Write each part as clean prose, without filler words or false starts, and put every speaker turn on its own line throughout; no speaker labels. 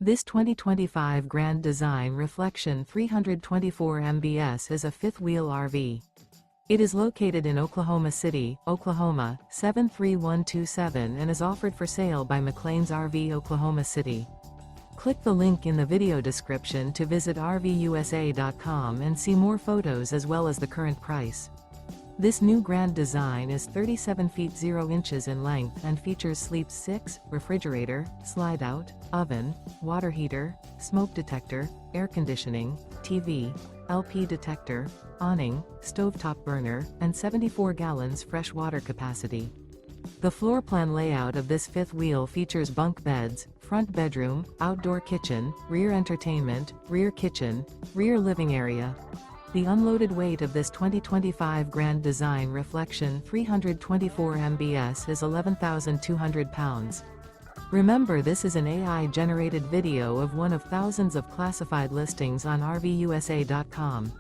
This 2025 Grand Design Reflection 324 mbs is a fifth-wheel RV. It is located in Oklahoma City, Oklahoma, 73127 and is offered for sale by McClain's RV Oklahoma City. Click the link in the video description to visit RVUSA.com and see more photos as well as the current price. This new Grand Design is 37 feet 0 inches in length and features sleeps 6, refrigerator, slide-out, oven, water heater, smoke detector, air conditioning, TV, LP detector, awning, stovetop burner, and 74 gallons fresh water capacity. The floor plan layout of this fifth wheel features bunk beds, front bedroom, outdoor kitchen, rear entertainment, rear kitchen, rear living area. The unloaded weight of this 2025 Grand Design Reflection 324 mbs is 11,200 pounds. Remember, this is an AI-generated video of one of thousands of classified listings on RVUSA.com.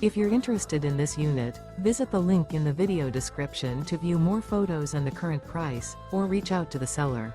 If you're interested in this unit, visit the link in the video description to view more photos and the current price, or reach out to the seller.